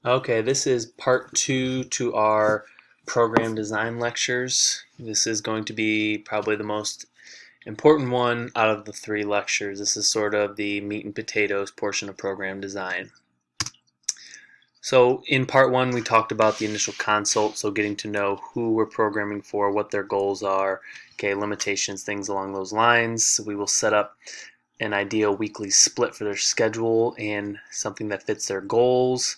Okay, this is part two to our program design lectures. This is going to be probably the most important one out of the three lectures. This is sort of the meat and potatoes portion of program design. So in part one, we talked about the initial consult, so getting to know who we're programming for, what their goals are, okay, limitations, things along those lines. We will set up an ideal weekly split for their schedule and something that fits their goals.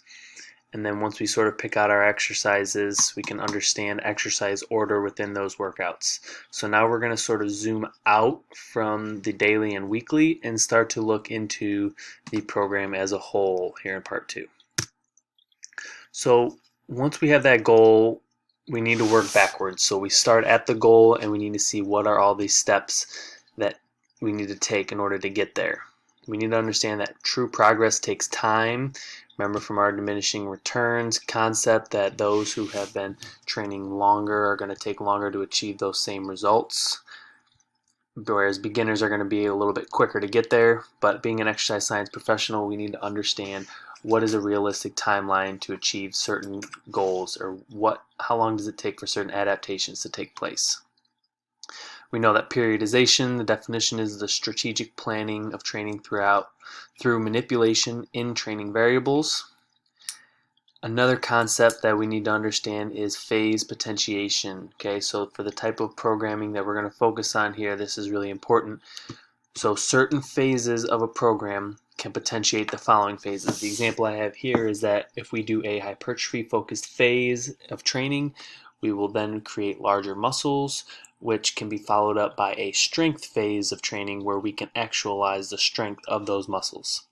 And then once we sort of pick out our exercises, we can understand exercise order within those workouts. So now we're going to sort of zoom out from the daily and weekly and start to look into the program as a whole here in part two. So once we have that goal, we need to work backwards. So we start at the goal and we need to see what are all these steps that we need to take in order to get there. We need to understand that true progress takes time. Remember from our diminishing returns concept that those who have been training longer are going to take longer to achieve those same results, whereas beginners are going to be a little bit quicker to get there. But being an exercise science professional, we need to understand what is a realistic timeline to achieve certain goals, or how long does it take for certain adaptations to take place. We know that periodization, the definition is the strategic planning of training through manipulation in training variables. Another concept that we need to understand is phase potentiation. Okay, so for the type of programming that we're going to focus on here, this is really important. So certain phases of a program can potentiate the following phases. The example I have here is that if we do a hypertrophy focused phase of training, we will then create larger muscles, which can be followed up by a strength phase of training where we can actualize the strength of those muscles.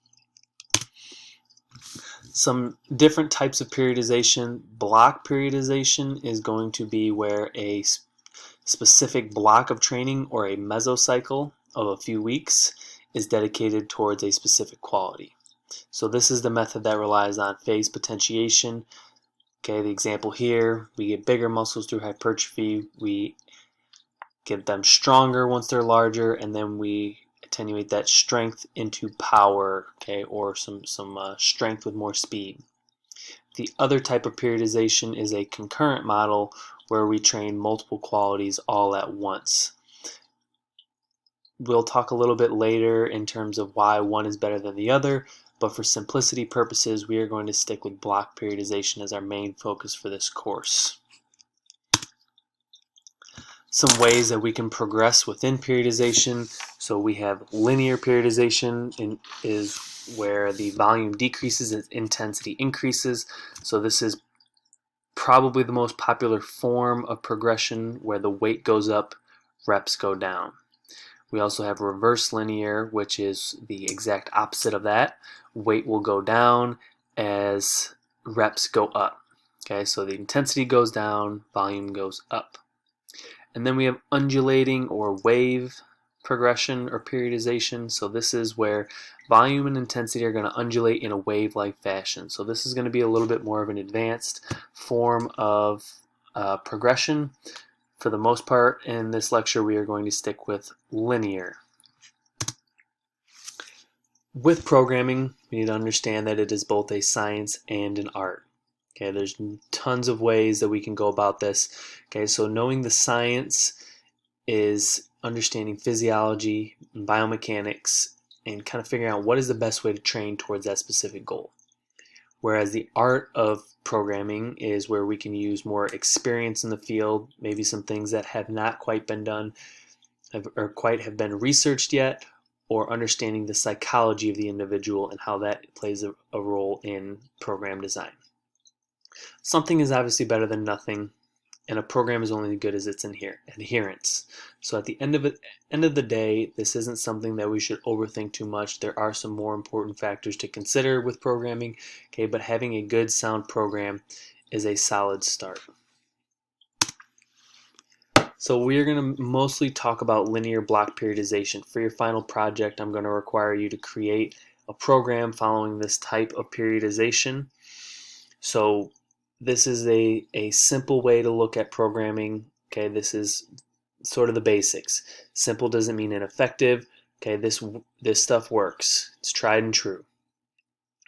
Some different types of periodization. Block periodization is going to be where a specific block of training or a mesocycle of a few weeks is dedicated towards a specific quality. So this is the method that relies on phase potentiation. Okay, the example here, we get bigger muscles through hypertrophy, we get them stronger once they're larger, and then we attenuate that strength into power, okay, or some strength with more speed. The other type of periodization is a concurrent model where we train multiple qualities all at once. We'll talk a little bit later in terms of why one is better than the other, but for simplicity purposes, we are going to stick with block periodization as our main focus for this course. Some ways that we can progress within periodization. So we have linear periodization is where the volume decreases and intensity increases. So this is probably the most popular form of progression where the weight goes up, reps go down. We also have reverse linear, which is the exact opposite of that. Weight will go down as reps go up. Okay, so the intensity goes down, volume goes up. And then we have undulating or wave progression or periodization. So this is where volume and intensity are going to undulate in a wave-like fashion. So this is going to be a little bit more of an advanced form of progression. For the most part, in this lecture, we are going to stick with linear. With programming, we need to understand that it is both a science and an art. Okay, there's tons of ways that we can go about this. Okay, so knowing the science is understanding physiology and biomechanics and kind of figuring out what is the best way to train towards that specific goal. Whereas the art of programming is where we can use more experience in the field, maybe some things that have not quite been done or quite have been researched yet, or understanding the psychology of the individual and how that plays a role in program design. Something is obviously better than nothing, and a program is only as good as its adherence. So at the end of the day, this isn't something that we should overthink too much. There are some more important factors to consider with programming, okay, but having a good sound program is a solid start. So we're going to mostly talk about linear block periodization. For your final project, I'm going to require you to create a program following this type of periodization. So this is a simple way to look at programming. Okay, this is sort of the basics. Simple doesn't mean ineffective. Okay, this stuff works. It's tried and true.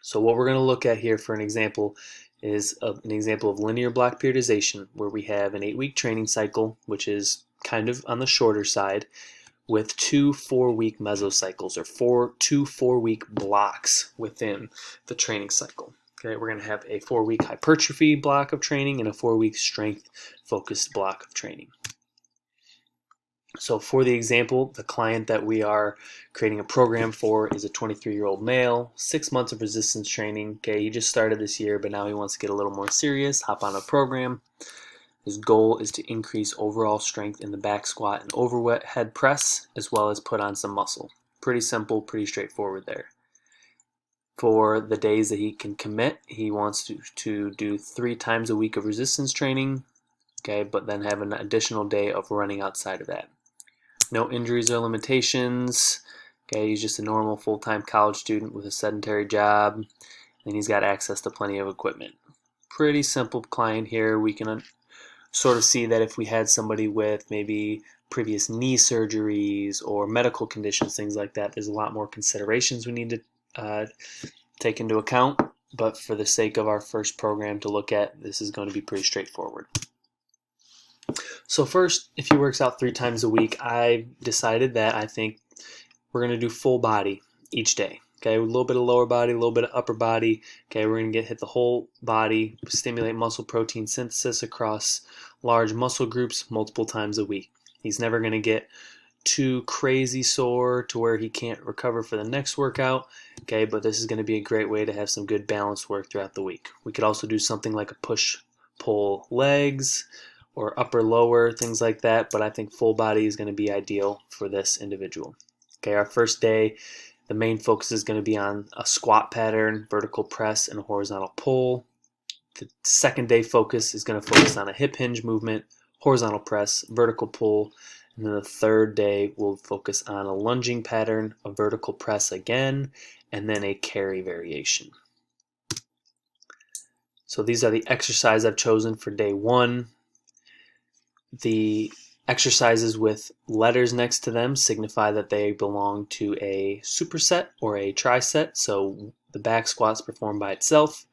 So what we're going to look at here for an example is an example of linear block periodization, where we have an 8-week training cycle, which is kind of on the shorter side, with 2 4-week mesocycles, or 2 4-week blocks within the training cycle. Okay, we're going to have a 4-week hypertrophy block of training and a 4-week strength focused block of training. So for the example, the client that we are creating a program for is a 23-year-old male, 6 months of resistance training. Okay, he just started this year, but now he wants to get a little more serious, hop on a program. His goal is to increase overall strength in the back squat and overhead press, as well as put on some muscle. Pretty simple, pretty straightforward there. For the days that he can commit, he wants to do 3 times a week of resistance training, okay, but then have an additional day of running outside of that. No injuries or limitations. Okay, he's just a normal full-time college student with a sedentary job, and he's got access to plenty of equipment. Pretty simple client here. We can sort of see that if we had somebody with maybe previous knee surgeries or medical conditions, things like that, there's a lot more considerations we need to take into account. But for the sake of our first program to look at, this is going to be pretty straightforward. So first, if he works out 3 times a week, I've decided that I think we're going to do full body each day. Okay, a little bit of lower body, a little bit of upper body. Okay, we're going to hit the whole body, stimulate muscle protein synthesis across large muscle groups multiple times a week. He's never going to get too crazy sore to where he can't recover for the next workout. Okay, but this is going to be a great way to have some good balanced work throughout the week. We could also do something like a push-pull legs, or upper lower, things like that, but I think full body is going to be ideal for this individual. Okay, our first day, the main focus is going to be on a squat pattern, vertical press, and a horizontal pull. The second day focus is going to focus on a hip hinge movement, horizontal press, vertical pull, and then the third day will focus on a lunging pattern, a vertical press again, and then a carry variation. So these are the exercises I've chosen for day 1. The exercises with letters next to them signify that they belong to a superset or a triset. So the back squat's performed by itself.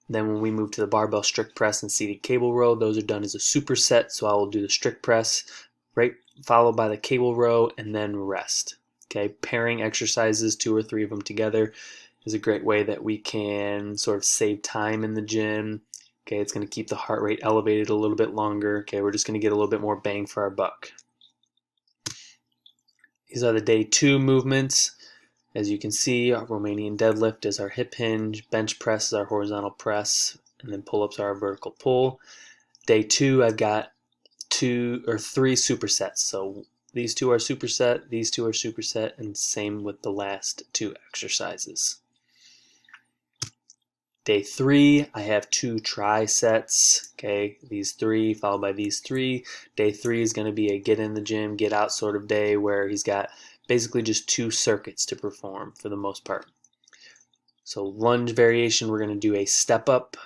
Then when we move to the barbell strict press and seated cable row, those are done as a superset. So I will do the strict press, right, followed by the cable row, and then rest. Okay, pairing exercises, 2 or 3 of them together, is a great way that we can sort of save time in the gym. Okay, it's going to keep the heart rate elevated a little bit longer. Okay, we're just going to get a little bit more bang for our buck. These are the day 2 movements. As you can see, our Romanian deadlift is our hip hinge, bench press is our horizontal press, and then pull-ups are our vertical pull. Day 2, I've got 2 or 3 supersets. So these 2 are superset, these 2 are superset, and same with the last 2 exercises. Day 3, I have 2 trisets. Okay, these 3 followed by these 3. Day 3 is going to be a get in the gym, get out sort of day where he's got basically just 2 circuits to perform for the most part. So lunge variation, we're going to do a step up.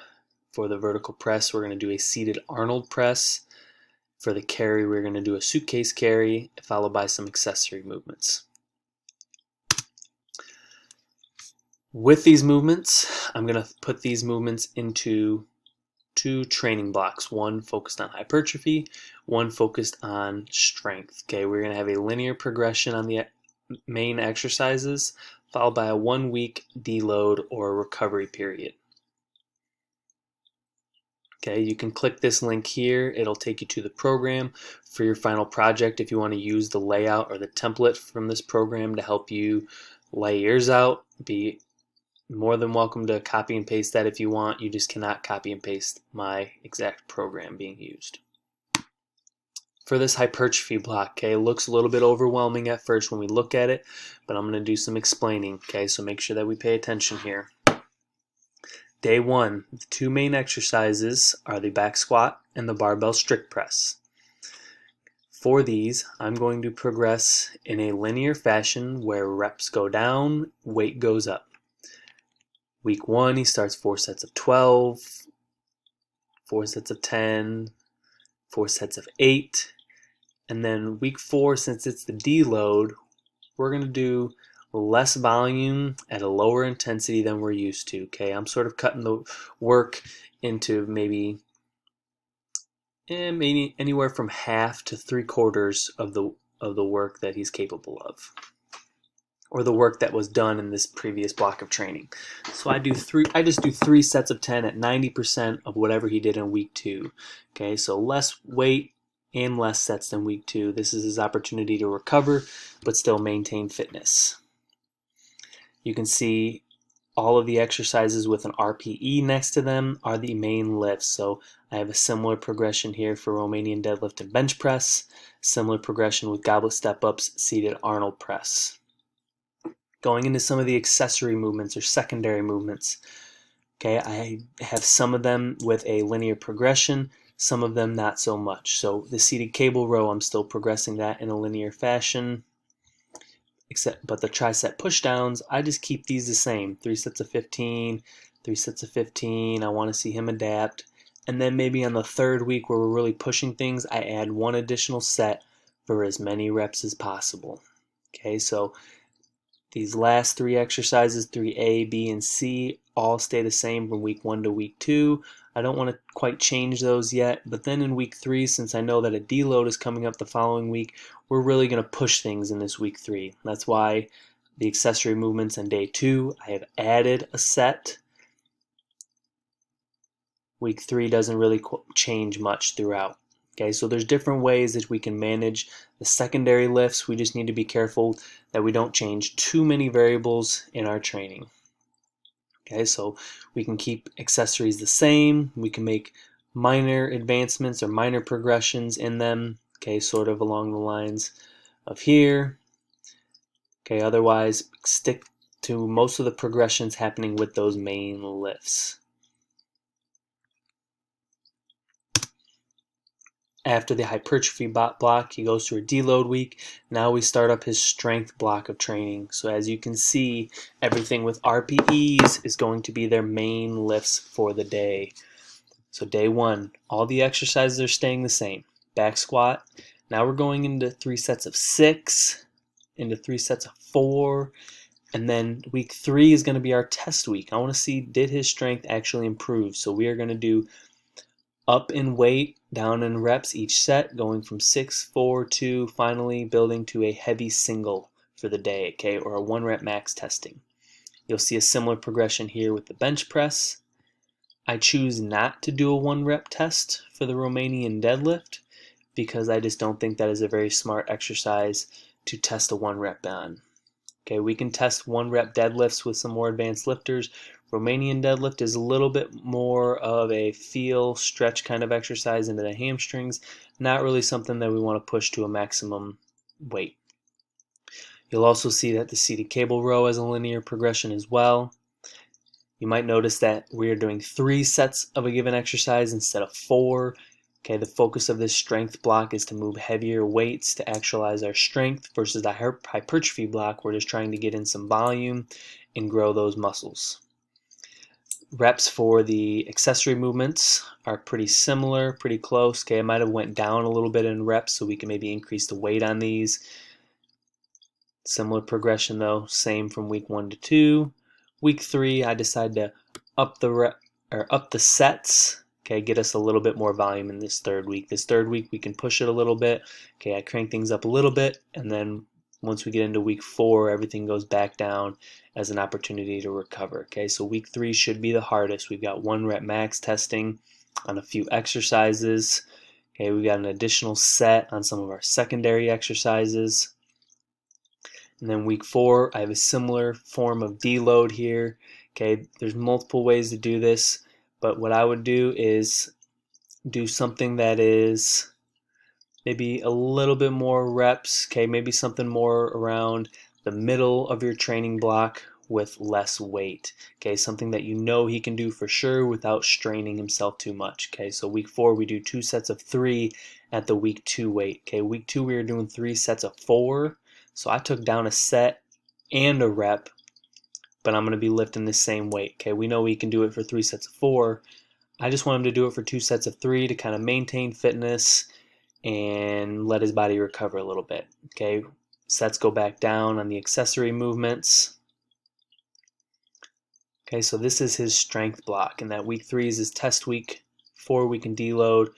For the vertical press, we're going to do a seated Arnold press. For the carry, we're going to do a suitcase carry, followed by some accessory movements. With these movements, I'm going to put these movements into 2 training blocks, one focused on hypertrophy, one focused on strength. Okay, we're going to have a linear progression on the main exercises, followed by a 1-week deload or recovery period. Okay, you can click this link here. It'll take you to the program for your final project if you want to use the layout or the template from this program to help you lay yours out. Be more than welcome to copy and paste that if you want. You just cannot copy and paste my exact program being used. For this hypertrophy block, okay, it looks a little bit overwhelming at first when we look at it, but I'm going to do some explaining, okay, so make sure that we pay attention here. Day 1, the 2 main exercises are the back squat and the barbell strict press. For these, I'm going to progress in a linear fashion where reps go down, weight goes up. Week 1, he starts 4 sets of 12, 4 sets of 10, 4 sets of 8, and then week 4, since it's the deload, we're going to do less volume at a lower intensity than we're used to. Okay, I'm sort of cutting the work into maybe anywhere from half to 3/4 of the work that he's capable of, or the work that was done in this previous block of training. So I just do 3 sets of 10 at 90% of whatever he did in week 2. Okay, so less weight and less sets than week 2. This is his opportunity to recover but still maintain fitness. You can see all of the exercises with an RPE next to them are the main lifts. So I have a similar progression here for Romanian deadlift and bench press, similar progression with goblet step-ups, seated Arnold press. Going into some of the accessory movements or secondary movements, okay, I have some of them with a linear progression, some of them not so much. So the seated cable row, I'm still progressing that in a linear fashion. But the tricep pushdowns, I just keep these the same. 3 sets of 15, 3 sets of 15. I want to see him adapt. And then maybe on the 3rd week where we're really pushing things, I add 1 additional set for as many reps as possible. Okay, so these last 3 exercises, 3A, B, and C, all stay the same from week 1 to week 2. I don't want to quite change those yet, but then in week 3, since I know that a deload is coming up the following week, we're really going to push things in this week 3. That's why the accessory movements on day 2, I have added a set. Week 3 doesn't really change much throughout. Okay, so there's different ways that we can manage the secondary lifts. We just need to be careful that we don't change too many variables in our training. Okay, so we can keep accessories the same. We can make minor advancements or minor progressions in them. Okay, sort of along the lines of here. Okay, otherwise stick to most of the progressions happening with those main lifts. After the hypertrophy block, he goes through a deload week. Now we start up his strength block of training. So as you can see, everything with RPEs is going to be their main lifts for the day. So day 1, all the exercises are staying the same. Back squat. Now we're going into 3 sets of 6, into 3 sets of 4, and then week 3 is going to be our test week. I want to see, did his strength actually improve? So we are going to do up in weight, down in reps each set, going from 6, 4, 2, finally building to a heavy single for the day, okay, or a 1 rep max testing. You'll see a similar progression here with the bench press. I choose not to do a 1 rep test for the Romanian deadlift because I just don't think that is a very smart exercise to test a 1 rep on. Okay, we can test 1 rep deadlifts with some more advanced lifters. Romanian deadlift is a little bit more of a feel, stretch kind of exercise into the hamstrings, not really something that we want to push to a maximum weight. You'll also see that the seated cable row has a linear progression as well. You might notice that we are doing 3 sets of a given exercise instead of 4. Okay, the focus of this strength block is to move heavier weights to actualize our strength versus the hypertrophy block. We're just trying to get in some volume and grow those muscles. Reps for the accessory movements are pretty similar, pretty close. Okay, I might have went down a little bit in reps so we can maybe increase the weight on these. Similar progression though, same from week 1 to 2. Week 3, I decided to up the sets. Okay, get us a little bit more volume in this 3rd week. This 3rd week we can push it a little bit. Okay, I crank things up a little bit, and then once we get into week 4, everything goes back down as an opportunity to recover. Okay, so week 3 should be the hardest. We've got 1 rep max testing on a few exercises. Okay, we've got an additional set on some of our secondary exercises. And then week 4, I have a similar form of deload here. Okay, there's multiple ways to do this, but what I would do is do something that is maybe a little bit more reps, okay, maybe something more around the middle of your training block with less weight, okay, something that you know he can do for sure without straining himself too much, okay, so week 4 we do 2 sets of 3 at the week 2 weight, okay, week 2 we are doing 3 sets of 4, so I took down a set and a rep, but I'm going to be lifting the same weight, okay, we know he can do it for 3 sets of 4, I just want him to do it for 2 sets of 3 to kind of maintain fitness and let his body recover a little bit. Okay, Sets go back down on the accessory movements. Okay, so this is his strength block, and that week 3 is his test week. 4 we can deload.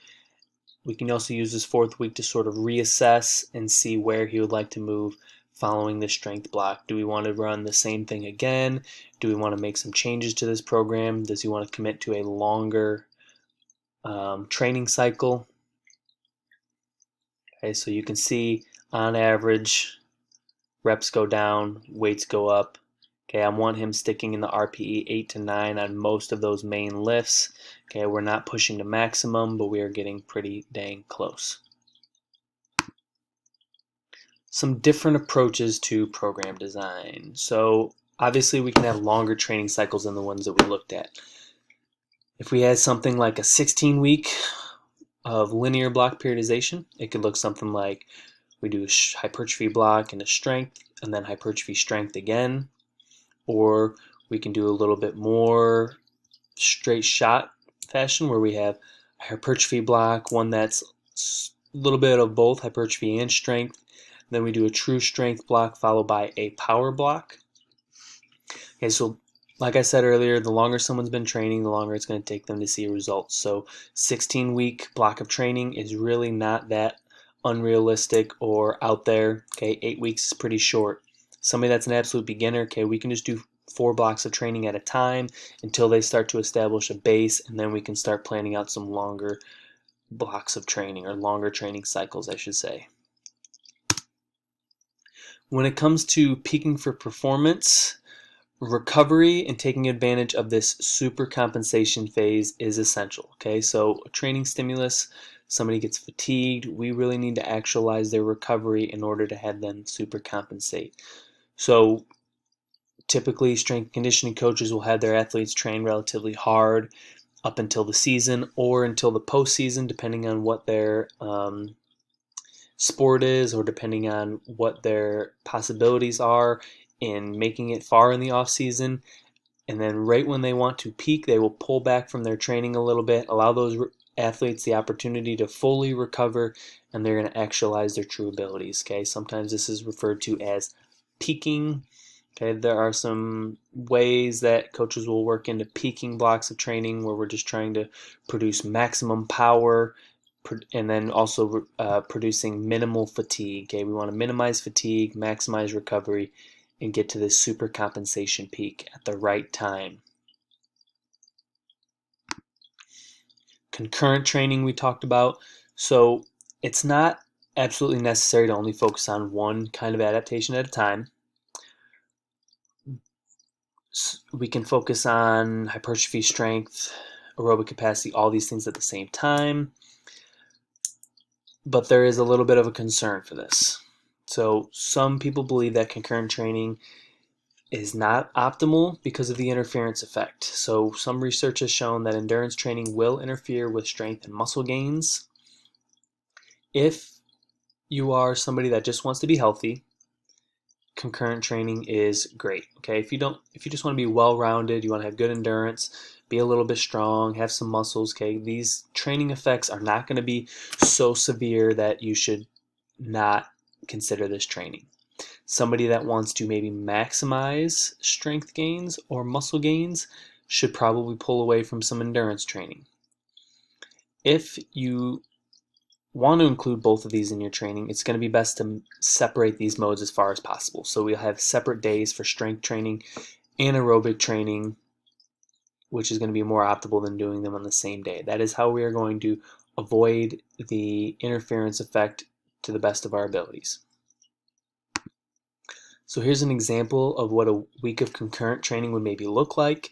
We can also use this 4th week to sort of reassess and see where he would like to move following the strength block. Do we want to run the same thing again? Do we want to make some changes to this program? Does he want to commit to a longer training cycle? Okay, so you can see on average reps go down, weights go up. Okay, I want him sticking in the RPE 8 to 9 on most of those main lifts. Okay, we're not pushing to maximum, but we are getting pretty dang close. Some different approaches to program design. So obviously we can have longer training cycles than the ones that we looked at. If we had something like a 16-week of linear block periodization, it could look something like we do a hypertrophy block and a strength, and then hypertrophy strength again. Or we can do a little bit more straight shot fashion where we have a hypertrophy block, one that's a little bit of both hypertrophy and strength. Then we do a true strength block followed by a power block. Okay, so like I said earlier, the longer someone's been training, the longer it's going to take them to see results. So 16-week block of training is really not that unrealistic or out there. Okay, 8 weeks is pretty short. Somebody that's an absolute beginner, okay, we can just do 4 blocks of training at a time until they start to establish a base, and then we can start planning out some longer blocks of training, or longer training cycles, I should say. When it comes to peaking for performance, recovery and taking advantage of this super compensation phase is essential. Okay, so a training stimulus, somebody gets fatigued, we really need to actualize their recovery in order to have them super compensate. So typically strength and conditioning coaches will have their athletes train relatively hard up until the season or until the postseason, depending on what their sport is or depending on what their possibilities are in making it far in the off season. And then right when they want to peak, they will pull back from their training a little bit, allow those athletes the opportunity to fully recover, and they're going to actualize their true abilities. Okay, sometimes this is referred to as peaking. Okay, there are some ways that coaches will work into peaking blocks of training where we're just trying to produce maximum power and then also producing minimal fatigue. Okay, we want to minimize fatigue, maximize recovery, and get to this super compensation peak at the right time. Concurrent training we talked about. So it's not absolutely necessary to only focus on one kind of adaptation at a time. We can focus on hypertrophy, strength, aerobic capacity, all these things at the same time. But there is a little bit of a concern for this. So some people believe that concurrent training is not optimal because of the interference effect. So some research has shown that endurance training will interfere with strength and muscle gains. If you are somebody that just wants to be healthy, concurrent training is great. Okay, if you just want to be well-rounded, you want to have good endurance, be a little bit strong, have some muscles, okay, these training effects are not going to be so severe that you should not consider this training. Somebody that wants to maybe maximize strength gains or muscle gains should probably pull away from some endurance training. If you want to include both of these in your training, it's going to be best to separate these modes as far as possible. So we'll have separate days for strength training and aerobic training, which is going to be more optimal than doing them on the same day. That is how we are going to avoid the interference effect to the best of our abilities. So here's an example of what a week of concurrent training would maybe look like.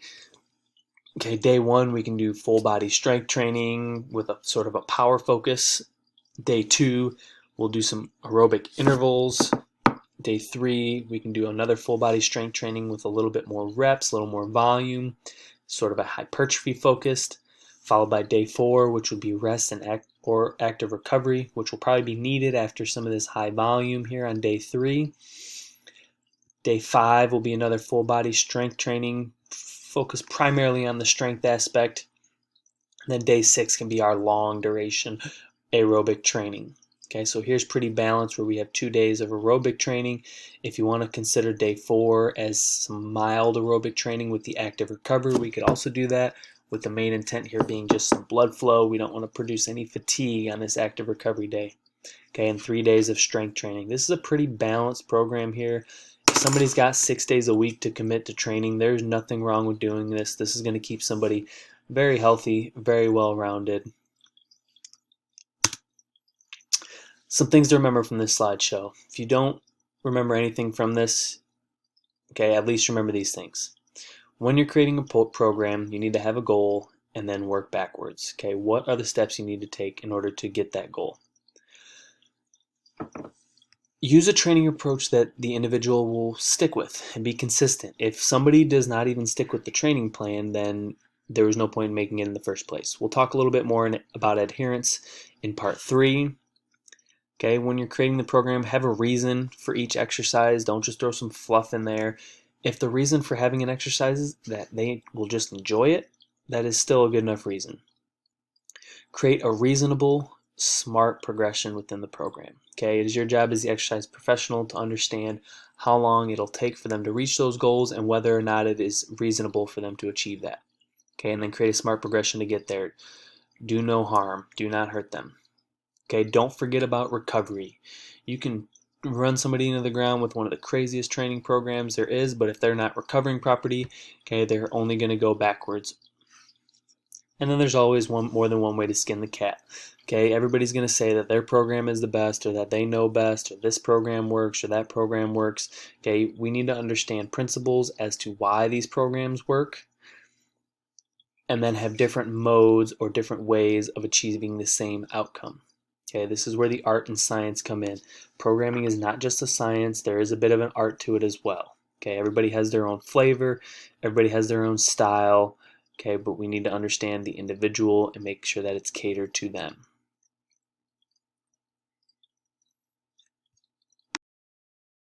Okay, day 1 we can do full body strength training with a sort of a power focus. Day 2 we'll do some aerobic intervals. Day 3 we can do another full body strength training with a little bit more reps, a little more volume, sort of a hypertrophy focused. Followed by day 4, which would be rest and active recovery, which will probably be needed after some of this high volume here on day 3. Day 5 will be another full body strength training, focused primarily on the strength aspect. And then day 6 can be our long duration aerobic training. Okay, so here's pretty balanced where we have 2 days of aerobic training. If you want to consider day 4 as some mild aerobic training with the active recovery, we could also do that, with the main intent here being just some blood flow. We don't want to produce any fatigue on this active recovery day. Okay, and 3 days of strength training. This is a pretty balanced program here. If somebody's got 6 days a week to commit to training, there's nothing wrong with doing this. This is going to keep somebody very healthy, very well-rounded. Some things to remember from this slideshow. If you don't remember anything from this, okay, at least remember these things. When you're creating a program, you need to have a goal and then work backwards. Okay, what are the steps you need to take in order to get that goal? Use a training approach that the individual will stick with and be consistent. If somebody does not even stick with the training plan, then there was no point in making it in the first place. We'll talk a little bit more about adherence in part 3. Okay, when you're creating the program, have a reason for each exercise. Don't just throw some fluff in there. If the reason for having an exercise is that they will just enjoy it, that is still a good enough reason. Create a reasonable, smart progression within the program. Okay, it is your job as the exercise professional to understand how long it'll take for them to reach those goals and whether or not it is reasonable for them to achieve that. Okay, and then create a smart progression to get there. Do no harm. Do not hurt them. Okay, don't forget about recovery. You can run somebody into the ground with one of the craziest training programs there is, but if they're not recovering properly, okay, they're only going to go backwards. And then there's always more than one way to skin the cat. Okay, everybody's going to say that their program is the best, or that they know best, or this program works, or that program works. Okay, we need to understand principles as to why these programs work, and then have different modes or different ways of achieving the same outcome. Okay, this is where the art and science come in. Programming is not just a science, there is a bit of an art to it as well. Okay, everybody has their own flavor, everybody has their own style, okay, but we need to understand the individual and make sure that it's catered to them.